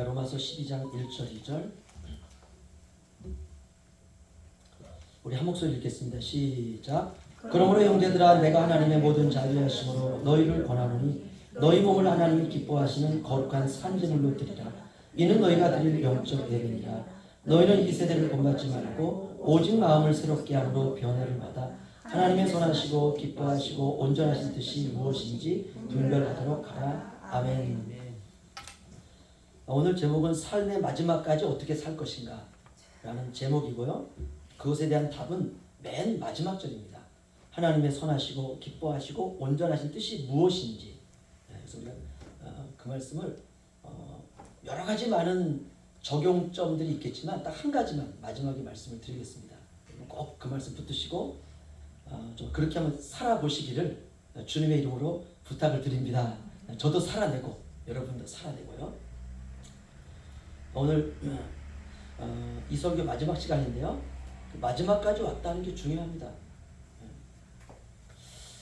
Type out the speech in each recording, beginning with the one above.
로마서 12장 1절 2절 우리 한 목소리 읽겠습니다. 시작. 그러므로 형제들아 내가 하나님의 모든 자비하심으로 너희를 권하노니 너희 몸을 하나님이 기뻐하시는 거룩한 산제물로 드리라. 이는 너희가 드릴 영적 예배니라. 너희는 이 세대를 본받지 말고 오직 마음을 새롭게 함으로 변화를 받아 하나님의 선하시고 기뻐하시고 온전하신 뜻이 무엇인지 분별하도록 하라. 아멘. 오늘 제목은 삶의 마지막까지 어떻게 살 것인가 라는 제목이고요. 그것에 대한 답은 맨 마지막 절입니다. 하나님의 선하시고 기뻐하시고 온전하신 뜻이 무엇인지. 그래서 우리가 그 말씀을 여러 가지 많은 적용점들이 있겠지만 딱 한 가지만 마지막에 말씀을 드리겠습니다. 꼭 그 말씀 붙드시고 좀 그렇게 한번 살아보시기를 주님의 이름으로 부탁을 드립니다. 저도 살아내고 여러분도 살아내고요. 오늘 이 설교 마지막 시간인데요. 마지막까지 왔다는 게 중요합니다.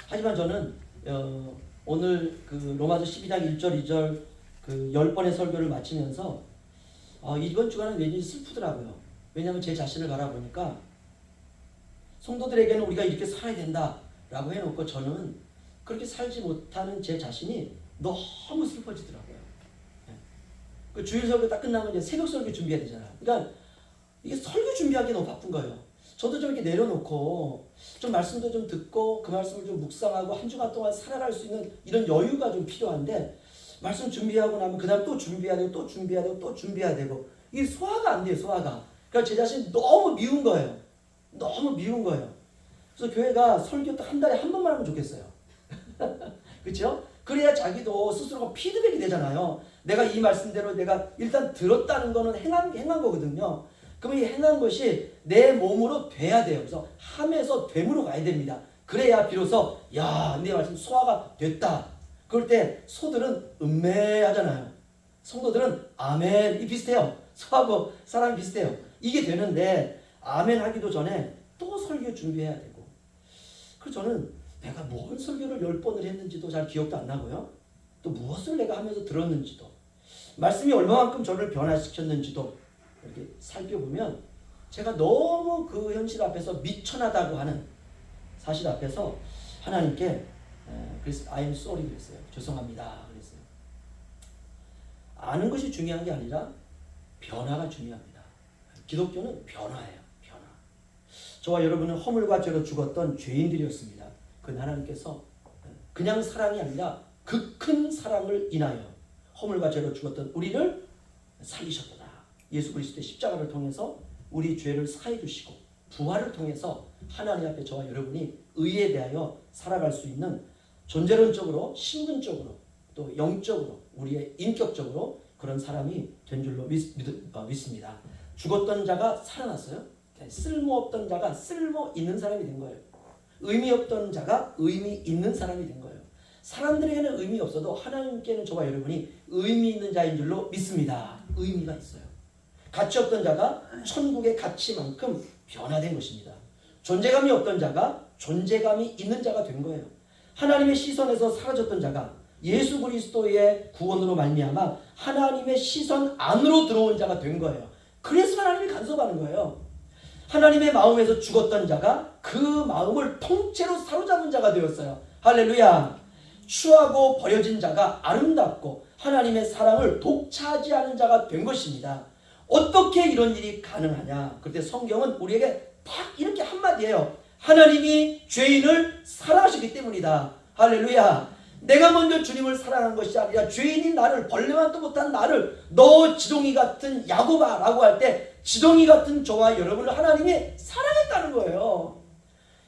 하지만 저는 오늘 그 로마서 12장 1절 2절 그 10번의 설교를 마치면서 이번 주간은 왠지 슬프더라고요. 왜냐하면 제 자신을 바라보니까 성도들에게는 우리가 이렇게 살아야 된다라고 해놓고 저는 그렇게 살지 못하는 제 자신이 너무 슬퍼지더라고요. 그 주일 설교 딱 끝나면 이제 새벽 설교 준비해야 되잖아요. 그러니까 이게 설교 준비하기 너무 바쁜 거예요. 저도 좀 이렇게 내려놓고 좀 말씀도 좀 듣고 그 말씀을 좀 묵상하고 한 주간 동안 살아갈 수 있는 이런 여유가 좀 필요한데 말씀 준비하고 나면 그 다음 또 준비해야 되고 또 준비해야 되고 또 준비해야 되고 이게 소화가 안 돼요. 소화가. 그러니까 제 자신이 너무 미운 거예요. 너무 미운 거예요. 그래서 교회가 설교 딱 한 달에 한 번만 하면 좋겠어요. 그렇죠? 그래야 자기도 스스로가 피드백이 되잖아요. 내가 이 말씀대로 내가 일단 들었다는 거는 행한 거거든요. 그러면 이 행한 것이 내 몸으로 돼야 돼요. 그래서 함에서 됨으로 가야 됩니다. 그래야 비로소 야, 내 말씀 소화가 됐다. 그럴 때 소들은 음매하잖아요. 성도들은 아멘 이 비슷해요. 소하고 사람이 비슷해요. 이게 되는데 아멘 하기도 전에 또 설교 준비해야 되고. 그래서 저는 내가 뭔 설교를 10번을 했는지도 잘 기억도 안 나고요. 또 무엇을 내가 하면서 들었는지도 말씀이 얼마만큼 저를 변화시켰는지도 이렇게 살펴보면 제가 너무 그 현실 앞에서 미천하다고 하는 사실 앞에서 하나님께 그래서 I am sorry 그랬어요. 죄송합니다 그랬어요. 아는 것이 중요한 게 아니라 변화가 중요합니다. 기독교는 변화예요. 변화. 저와 여러분은 허물과 죄로 죽었던 죄인들이었습니다. 그 하나님께서 그냥 사랑이 아니라 그 큰 사랑을 인하여 허물과 죄로 죽었던 우리를 살리셨구나. 예수 그리스도의 십자가를 통해서 우리 죄를 사해 주시고 부활을 통해서 하나님 앞에 저와 여러분이 의에 대하여 살아갈 수 있는 존재론적으로 신분적으로 또 영적으로 우리의 인격적으로 그런 사람이 된 줄로 믿습니다. 죽었던 자가 살아났어요. 쓸모없던 자가 쓸모 있는 사람이 된 거예요. 의미 없던 자가 의미 있는 사람이 된 거예요. 사람들에게는 의미 없어도 하나님께는 저와 여러분이 의미 있는 자인 줄로 믿습니다. 의미가 있어요. 가치 없던 자가 천국의 가치만큼 변화된 것입니다. 존재감이 없던 자가 존재감이 있는 자가 된 거예요. 하나님의 시선에서 사라졌던 자가 예수 그리스도의 구원으로 말미암아 하나님의 시선 안으로 들어온 자가 된 거예요. 그래서 하나님이 간섭하는 거예요. 하나님의 마음에서 죽었던 자가 그 마음을 통째로 사로잡은 자가 되었어요. 할렐루야. 추하고 버려진 자가 아름답고 하나님의 사랑을 독차지하는 자가 된 것입니다. 어떻게 이런 일이 가능하냐? 그때 성경은 우리에게 딱 이렇게 한마디예요. 하나님이 죄인을 사랑하시기 때문이다. 할렐루야. 내가 먼저 주님을 사랑한 것이 아니라 죄인인 나를, 벌레만도 못한 나를 너 지동이 같은 야곱아 라고 할 때 지동이 같은 저와 여러분을 하나님이 사랑했다는 거예요.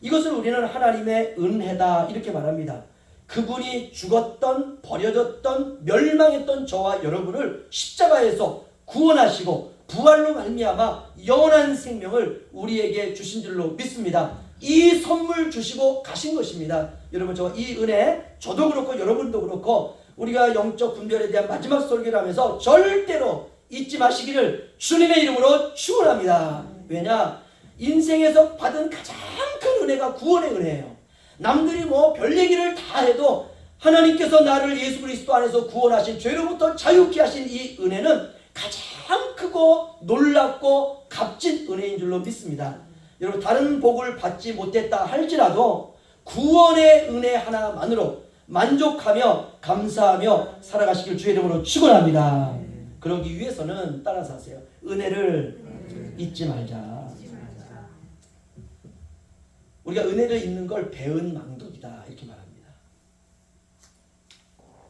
이것을 우리는 하나님의 은혜다 이렇게 말합니다. 그분이 죽었던, 버려졌던, 멸망했던 저와 여러분을 십자가에서 구원하시고 부활로 말미암아 영원한 생명을 우리에게 주신 줄로 믿습니다. 이 선물 주시고 가신 것입니다. 여러분, 저 이 은혜 저도 그렇고 여러분도 그렇고 우리가 영적 분별에 대한 마지막 설교를 하면서 절대로 잊지 마시기를 주님의 이름으로 축원합니다. 왜냐? 인생에서 받은 가장 큰 은혜가 구원의 은혜예요. 남들이 뭐 별 얘기를 다 해도 하나님께서 나를 예수 그리스도 안에서 구원하신 죄로부터 자유케 하신 이 은혜는 가장 크고 놀랍고 값진 은혜인 줄로 믿습니다. 여러분, 다른 복을 받지 못했다 할지라도 구원의 은혜 하나만으로 만족하며 감사하며 살아가시길 주의 이름으로 축원합니다. 그러기 위해서는 따라서 하세요. 은혜를 잊지 말자. 우리가 은혜를 잊는 걸 배은망덕이다 이렇게 말합니다.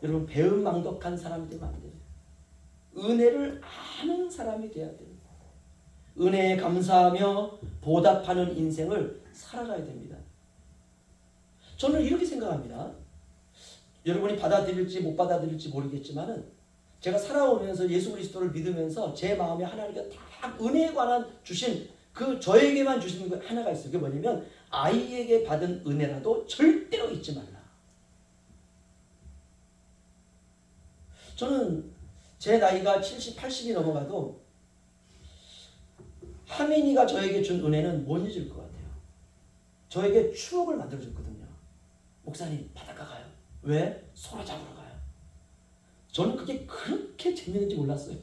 여러분, 배은망덕한 사람이 되면 안 돼요. 은혜를 아는 사람이 돼야 돼요. 은혜에 감사하며 보답하는 인생을 살아가야 됩니다. 저는 이렇게 생각합니다. 여러분이 받아들일지 못 받아들일지 모르겠지만은 제가 살아오면서 예수 그리스도를 믿으면서 제 마음에 하나님께서 딱 은혜에 관한 주신 그 저에게만 주시는 거 하나가 있어요. 그게 뭐냐면 아이에게 받은 은혜라도 절대로 잊지 말라. 저는 제 나이가 70, 80이 넘어가도 하민이가 저에게 준 은혜는 못 잊을 것 같아요. 저에게 추억을 만들어줬거든요. 목사님, 바닷가 가요. 왜? 소라 잡으러 가요. 저는 그게 그렇게 재밌는지 몰랐어요.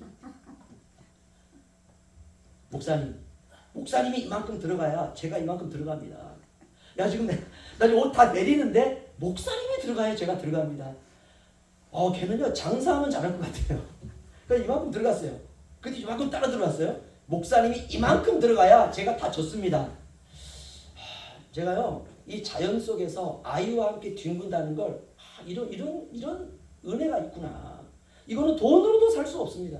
목사님이 이만큼 들어가야 제가 이만큼 들어갑니다. 야, 지금 나 옷 다 내리는데 목사님이 들어가야 제가 들어갑니다. 걔는요 장사하면 잘할 것 같아요. 그러니까 이만큼 들어갔어요. 근데 이만큼 따라 들어갔어요. 목사님이 이만큼 들어가야 제가 다 졌습니다. 제가요 이 자연 속에서 아이와 함께 뒹군다는 걸 이런 은혜가 있구나. 이거는 돈으로도 살 수 없습니다.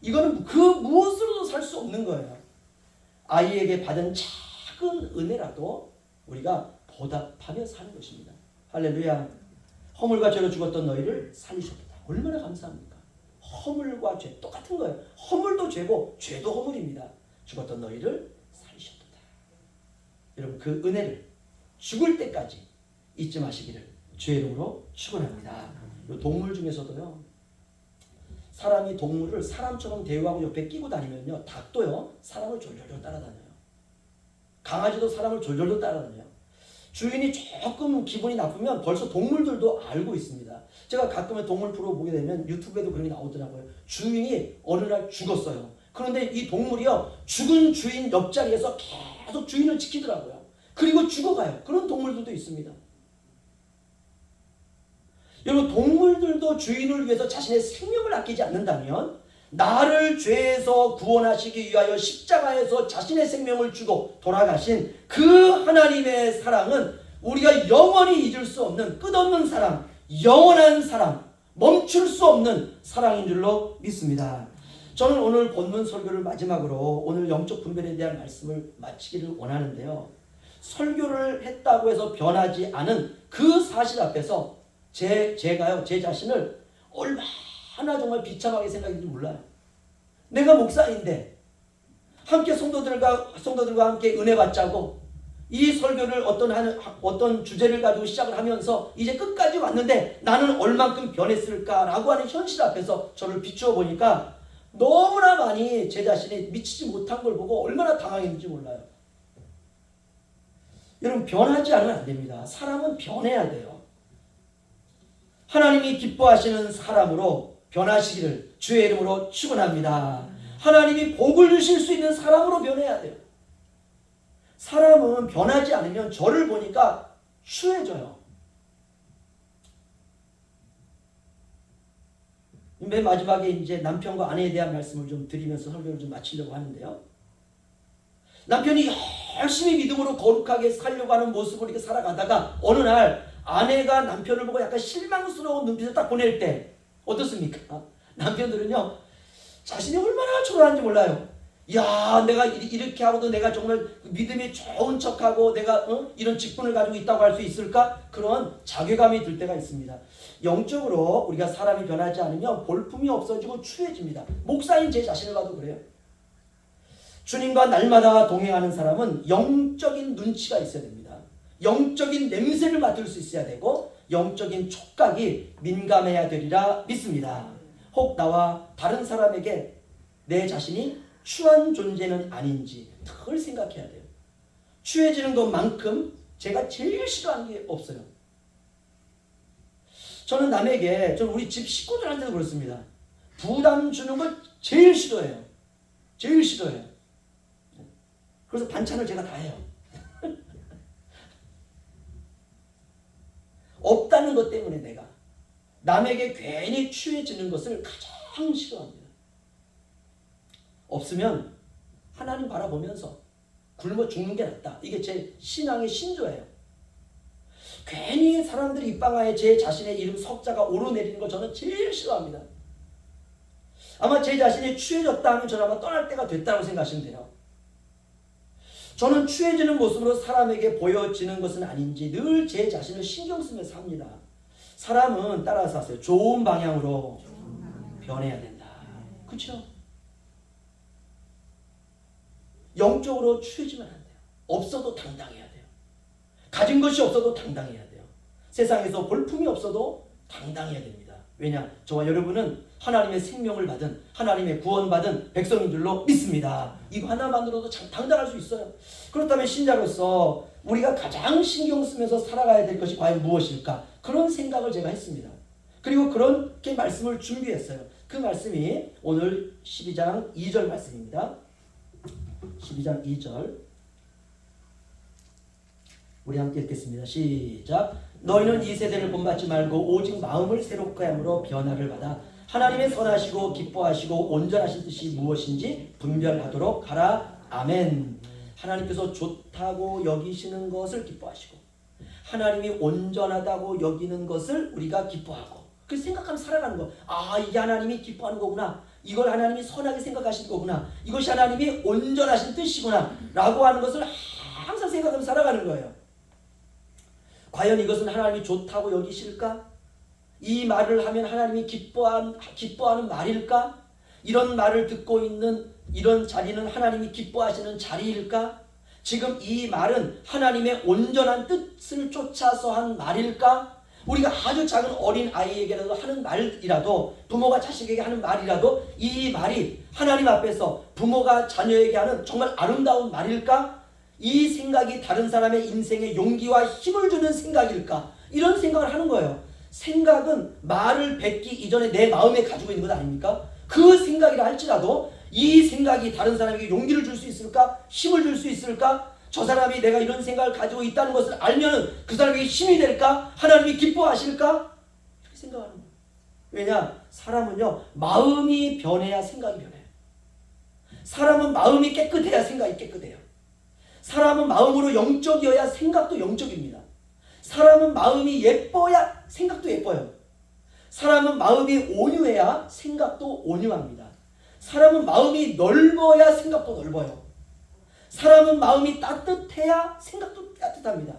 이거는 그 무엇으로도 살 수 없는 거예요. 아이에게 받은 작은 은혜라도 우리가 보답하며 사는 것입니다. 할렐루야. 허물과 죄로 죽었던 너희를 살리셨다. 얼마나 감사합니까? 허물과 죄 똑같은 거예요. 허물도 죄고 죄도 허물입니다. 죽었던 너희를 살리셨다. 여러분, 그 은혜를 죽을 때까지 잊지 마시기를 주의 이름으로 축원합니다. 동물 중에서도요, 사람이 동물을 사람처럼 대우하고 옆에 끼고 다니면요, 닭도요 사람을 졸졸졸 따라다녀요. 강아지도 사람을 졸졸졸 따라다녀요. 주인이 조금 기분이 나쁘면 벌써 동물들도 알고 있습니다. 제가 가끔은 동물 프로 보게 되면 유튜브에도 그런 게 나오더라고요. 주인이 어느 날 죽었어요. 그런데 이 동물이요 죽은 주인 옆자리에서 계속 주인을 지키더라고요. 그리고 죽어가요. 그런 동물들도 있습니다. 여러분, 동물들도 주인을 위해서 자신의 생명을 아끼지 않는다면 나를 죄에서 구원하시기 위하여 십자가에서 자신의 생명을 주고 돌아가신 그 하나님의 사랑은 우리가 영원히 잊을 수 없는 끝없는 사랑, 영원한 사랑, 멈출 수 없는 사랑인 줄로 믿습니다. 저는 오늘 본문 설교를 마지막으로 오늘 영적 분별에 대한 말씀을 마치기를 원하는데요. 설교를 했다고 해서 변하지 않은 그 사실 앞에서 제가요 제 자신을 얼마나 정말 비참하게 생각했는지 몰라요. 내가 목사인데 함께 성도들과 함께 은혜 받자고 이 설교를 어떤 주제를 가지고 시작을 하면서 이제 끝까지 왔는데 나는 얼만큼 변했을까라고 하는 현실 앞에서 저를 비추어 보니까 너무나 많이 제 자신이 미치지 못한 걸 보고 얼마나 당황했는지 몰라요. 여러분, 변하지 않으면 안 됩니다. 사람은 변해야 돼요. 하나님이 기뻐하시는 사람으로 변하시기를 주의 이름으로 축원합니다. 하나님이 복을 주실 수 있는 사람으로 변해야 돼요. 사람은 변하지 않으면 저를 보니까 추해져요. 맨 마지막에 이제 남편과 아내에 대한 말씀을 좀 드리면서 설교를 좀 마치려고 하는데요. 남편이 열심히 믿음으로 거룩하게 살려고 하는 모습을 이렇게 살아가다가 어느 날 아내가 남편을 보고 약간 실망스러운 눈빛을 딱 보낼 때 어떻습니까? 남편들은요 자신이 얼마나 초라한지 몰라요. 야, 내가 이렇게 하고도 내가 정말 믿음이 좋은 척하고 내가 이런 직분을 가지고 있다고 할 수 있을까? 그런 자괴감이 들 때가 있습니다. 영적으로 우리가 사람이 변하지 않으면 볼품이 없어지고 추해집니다. 목사인 제 자신을 봐도 그래요. 주님과 날마다 동행하는 사람은 영적인 눈치가 있어야 됩니다. 영적인 냄새를 맡을 수 있어야 되고 영적인 촉각이 민감해야 되리라 믿습니다. 혹 나와 다른 사람에게 내 자신이 추한 존재는 아닌지 늘 생각해야 돼요. 추해지는 것만큼 제가 제일 싫어하는 게 없어요. 저는 우리 집 식구들한테도 그렇습니다. 부담 주는 걸 제일 싫어해요. 제일 싫어해요. 그래서 반찬을 제가 다 해요. 없다는 것 때문에 내가 남에게 괜히 취해지는 것을 가장 싫어합니다. 없으면 하나님 바라보면서 굶어 죽는 게 낫다. 이게 제 신앙의 신조예요. 괜히 사람들이 입방아에 제 자신의 이름 석자가 오르내리는 거 저는 제일 싫어합니다. 아마 제 자신이 취해졌다 하면 저는 아마 떠날 때가 됐다고 생각하시면 돼요. 저는 취해지는 모습으로 사람에게 보여지는 것은 아닌지 늘 제 자신을 신경 쓰면서 삽니다. 사람은 따라서 하세요. 좋은 방향으로 변해야 된다. 그렇죠? 영적으로 취해지면 안 돼요. 없어도 당당해야 돼요. 가진 것이 없어도 당당해야 돼요. 세상에서 볼품이 없어도 당당해야 됩니다. 왜냐? 저와 여러분은 하나님의 생명을 받은, 하나님의 구원받은 백성인 줄로 믿습니다. 이거 하나만으로도 당당할 수 있어요. 그렇다면 신자로서 우리가 가장 신경 쓰면서 살아가야 될 것이 과연 무엇일까? 그런 생각을 제가 했습니다. 그리고 그렇게 말씀을 준비했어요. 그 말씀이 오늘 12장 2절 말씀입니다. 12장 2절 우리 함께 읽겠습니다. 시작. 너희는 이 세대를 본받지 말고 오직 마음을 새롭게 함으로 변화를 받아 하나님의 선하시고 기뻐하시고 온전하신 뜻이 무엇인지 분별하도록 하라. 아멘. 하나님께서 좋다고 여기시는 것을 기뻐하시고 하나님이 온전하다고 여기는 것을 우리가 기뻐하고 그 생각하면 살아가는 거. 아, 이게 하나님이 기뻐하는 거구나. 이걸 하나님이 선하게 생각하시는 거구나. 이것이 하나님이 온전하신 뜻이구나 라고 하는 것을 항상 생각하면서 살아가는 거예요. 과연 이것은 하나님이 좋다고 여기실까? 이 말을 하면 하나님이 기뻐하는 말일까? 이런 말을 듣고 있는 이런 자리는 하나님이 기뻐하시는 자리일까? 지금 이 말은 하나님의 온전한 뜻을 쫓아서 한 말일까? 우리가 아주 작은 어린 아이에게라도 하는 말이라도 부모가 자식에게 하는 말이라도 이 말이 하나님 앞에서 부모가 자녀에게 하는 정말 아름다운 말일까? 이 생각이 다른 사람의 인생에 용기와 힘을 주는 생각일까? 이런 생각을 하는 거예요. 생각은 말을 뱉기 이전에 내 마음에 가지고 있는 것 아닙니까? 그 생각이라 할지라도 이 생각이 다른 사람에게 용기를 줄 수 있을까? 힘을 줄 수 있을까? 저 사람이 내가 이런 생각을 가지고 있다는 것을 알면 그 사람에게 힘이 될까? 하나님이 기뻐하실까? 이렇게 생각하는 거예요. 왜냐? 사람은요, 마음이 변해야 생각이 변해요. 사람은 마음이 깨끗해야 생각이 깨끗해요. 사람은 마음으로 영적이어야 생각도 영적입니다. 사람은 마음이 예뻐야 생각도 예뻐요. 사람은 마음이 온유해야 생각도 온유합니다. 사람은 마음이 넓어야 생각도 넓어요. 사람은 마음이 따뜻해야 생각도 따뜻합니다.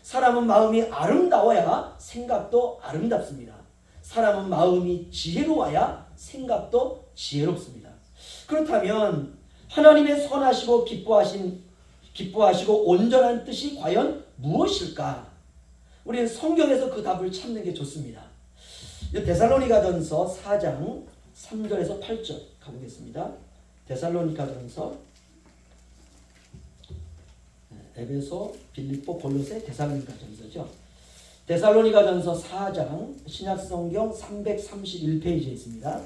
사람은 마음이 아름다워야 생각도 아름답습니다. 사람은 마음이 지혜로워야 생각도 지혜롭습니다. 그렇다면 하나님의 선하시고 기뻐하시고 온전한 뜻이 과연 무엇일까? 우리는 성경에서 그 답을 찾는 게 좋습니다. 데살로니가전서 4장 3절에서 8절 가보겠습니다. 데살로니가전서 에베소, 빌립보, 골로새, 데살로니가전서죠. 데살로니가전서 4장 신약성경 331페이지에 있습니다.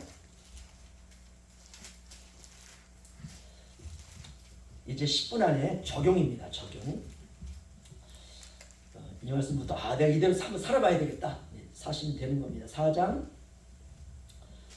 이제 10분 안에 적용입니다. 적용. 이 말씀부터 내가 이대로 한번 살아봐야 되겠다. 사시면 되는 겁니다. 4장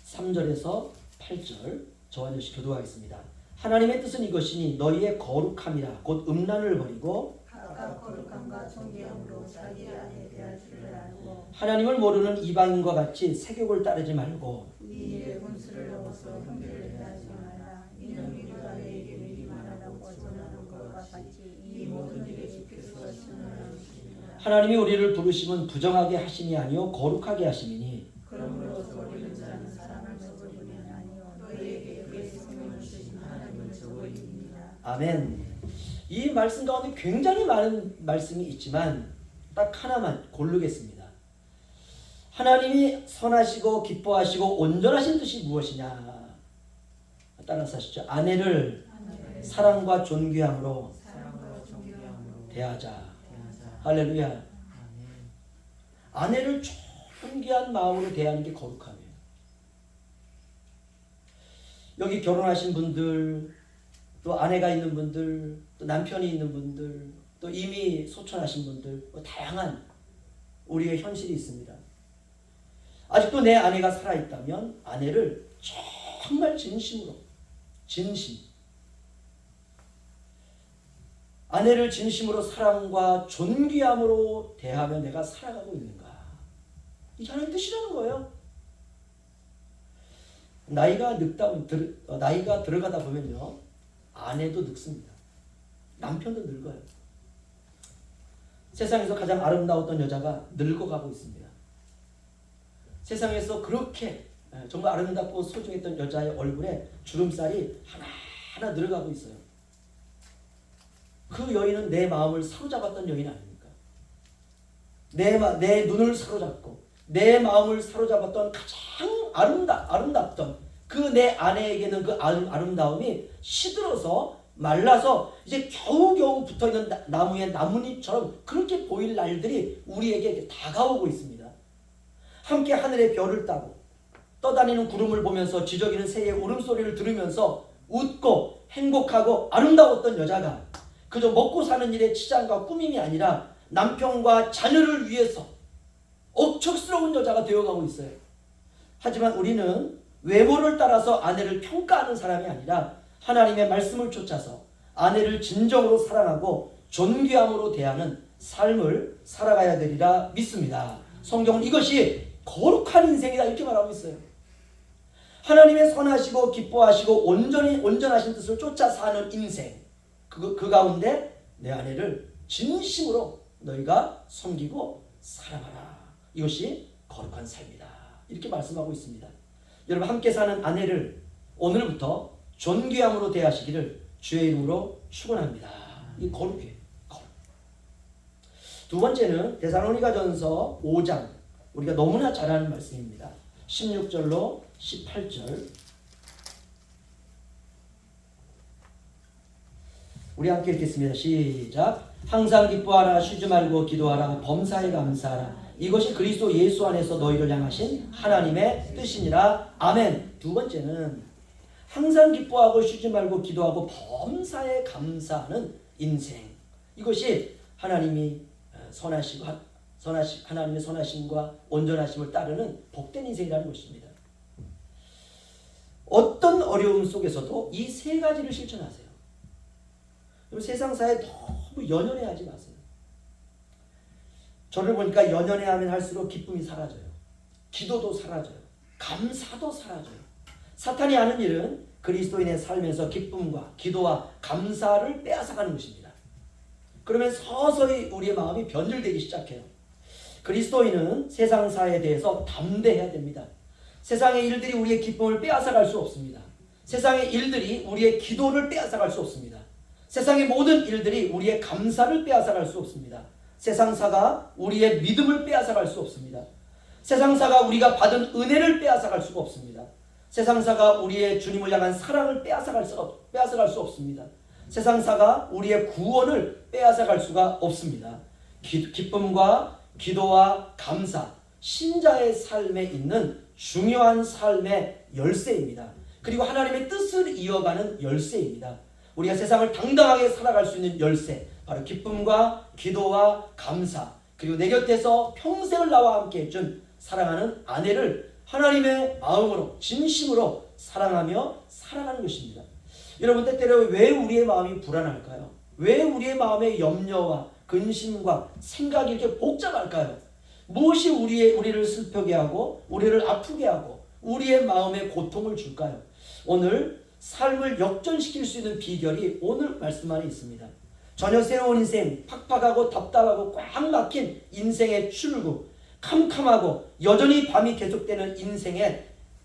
3절에서 8절 저와 역시 교도하겠습니다. 하나님의 뜻은 이것이니 너희의 거룩함이라 곧 음란을 버리고 각각 거룩함과 존귀함으로 자기 안에 대할 줄을 알고 하나님을 모르는 이방인과 같이 세욕을 따르지 말고 이 일에 분수를 넘어서 형제를 대하지 마라. 이는 우리가 너에게 미리 말하라고 전하는 것과 같이 이 모든 일에 주께서 신원하는 것입니다. 하나님이 우리를 부르심은 부정하게 하심이 아니요 거룩하게 하심이니 그러므로 우리는 자는 사람을 저버리면 아니요 너희에게 그의 성령을 주신 하나님을 저버립니다. 아멘. 이 말씀 가운데 굉장히 많은 말씀이 있지만 딱 하나만 고르겠습니다. 하나님이 선하시고 기뻐하시고 온전하신 뜻이 무엇이냐? 따라서 하시죠. 아내를 사랑과 존귀함으로 대하자. 할렐루야. 아내를 존귀한 마음으로 대하는 게 거룩함이에요. 여기 결혼하신 분들, 또 아내가 있는 분들, 또 남편이 있는 분들, 또 이미 소천하신 분들, 다양한 우리의 현실이 있습니다. 아직도 내 아내가 살아있다면 아내를 정말 진심으로, 아내를 진심으로 사랑과 존귀함으로 대하며 내가 살아가고 있는가? 이게 하나님 뜻이라는 거예요. 나이가 들어가다 보면요, 아내도 늙습니다. 남편도 늙어요. 세상에서 가장 아름다웠던 여자가 늙어가고 있습니다. 세상에서 그렇게 정말 아름답고 소중했던 여자의 얼굴에 주름살이 하나하나 늘어가고 있어요. 그 여인은 내 마음을 사로잡았던 여인 아닙니까? 내 눈을 사로잡고 내 마음을 사로잡았던 가장 아름답던 그 내 아내에게는 그 아름다움이 시들어서 말라서 이제 겨우겨우 붙어있는 나무의 나뭇잎처럼 그렇게 보일 날들이 우리에게 다가오고 있습니다. 함께 하늘의 별을 따고 떠다니는 구름을 보면서 지저귀는 새의 울음소리를 들으면서 웃고 행복하고 아름다웠던 여자가 그저 먹고 사는 일에 치장과 꾸밈이 아니라 남편과 자녀를 위해서 억척스러운 여자가 되어가고 있어요. 하지만 우리는 외모를 따라서 아내를 평가하는 사람이 아니라 하나님의 말씀을 쫓아서 아내를 진정으로 사랑하고 존귀함으로 대하는 삶을 살아가야 되리라 믿습니다. 성경은 이것이 거룩한 인생이다 이렇게 말하고 있어요. 하나님의 선하시고 기뻐하시고 온전하신 뜻을 쫓아 사는 인생, 그 가운데 내 아내를 진심으로 너희가 섬기고 사랑하라. 이것이 거룩한 삶이다. 이렇게 말씀하고 있습니다. 여러분 함께 사는 아내를 오늘부터 존귀함으로 대하시기를 주의 이름으로 축원합니다. 이 거룩해. 거룩. 두 번째는 데살로니가전서 5장 우리가 너무나 잘 아는 말씀입니다. 16절로 18절 우리 함께 읽겠습니다. 시작. 항상 기뻐하라, 쉬지 말고 기도하라, 범사에 감사하라. 이것이 그리스도 예수 안에서 너희를 향하신 하나님의 뜻이니라. 아멘. 두 번째는 항상 기뻐하고 쉬지 말고 기도하고 범사에 감사하는 인생. 이것이 하나님이 하나님의 선하심과 온전하심을 따르는 복된 인생이라는 것입니다. 어떤 어려움 속에서도 이 세 가지를 실천하세요. 세상사에 너무 연연해하지 마세요. 저를 보니까 연연해하면 할수록 기쁨이 사라져요. 기도도 사라져요. 감사도 사라져요. 사탄이 하는 일은 그리스도인의 삶에서 기쁨과 기도와 감사를 빼앗아가는 것입니다. 그러면 서서히 우리의 마음이 변질되기 시작해요. 그리스도인은 세상사에 대해서 담대해야 됩니다. 세상의 일들이 우리의 기쁨을 빼앗아갈 수 없습니다. 세상의 일들이 우리의 기도를 빼앗아갈 수 없습니다. 세상의 모든 일들이 우리의 감사를 빼앗아갈 수 없습니다. 세상사가 우리의 믿음을 빼앗아갈 수 없습니다. 세상사가 우리가 받은 은혜를 빼앗아갈 수가 없습니다. 세상사가 우리의 주님을 향한 사랑을 빼앗아갈 수 없습니다. 세상사가 우리의 구원을 빼앗아갈 수가 없습니다. 기쁨과 기도와 감사, 신자의 삶에 있는 중요한 삶의 열쇠입니다. 그리고 하나님의 뜻을 이어가는 열쇠입니다. 우리가 세상을 당당하게 살아갈 수 있는 열쇠, 바로 기쁨과 기도와 감사, 그리고 내 곁에서 평생을 나와 함께 해준 사랑하는 아내를 하나님의 마음으로 진심으로 사랑하며 살아가는 것입니다. 여러분, 때때로 왜 우리의 마음이 불안할까요? 왜 우리의 마음의 염려와 근심과 생각이 이렇게 복잡할까요? 무엇이 우리를 슬프게 하고 우리를 아프게 하고 우리의 마음에 고통을 줄까요? 오늘 삶을 역전시킬 수 있는 비결이 오늘 말씀 안에 있습니다. 전혀 새로운 인생, 팍팍하고 답답하고 꽉 막힌 인생의 출구, 캄캄하고 여전히 밤이 계속되는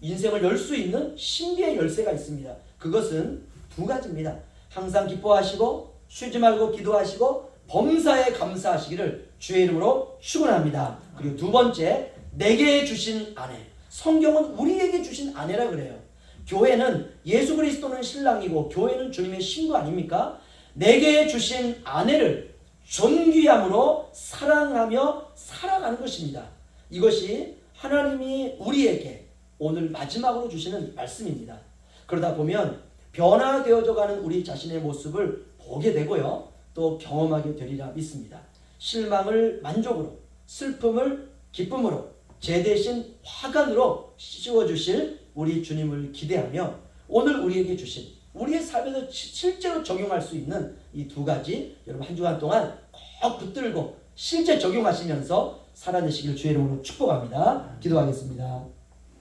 인생을 열 수 있는 신비의 열쇠가 있습니다. 그것은 두 가지입니다. 항상 기뻐하시고 쉬지 말고 기도하시고 범사에 감사하시기를 주의 이름으로 축원합니다. 그리고 두 번째, 내게 주신 아내. 성경은 우리에게 주신 아내라 그래요. 교회는 예수 그리스도는 신랑이고 교회는 주님의 신부 아닙니까? 내게 주신 아내를 존귀함으로 사랑하며 살아가는 것입니다. 이것이 하나님이 우리에게 오늘 마지막으로 주시는 말씀입니다. 그러다 보면 변화되어져 가는 우리 자신의 모습을 보게 되고요. 또 경험하게 되리라 믿습니다. 실망을 만족으로, 슬픔을 기쁨으로, 제 대신 화관으로 씌워주실 우리 주님을 기대하며 오늘 우리에게 주신 우리의 삶에서 실제로 적용할 수 있는 이 두 가지 여러분 한 주간 동안 꼭 붙들고 실제 적용하시면서 살아내시길 주의 이름으로 축복합니다. 기도하겠습니다.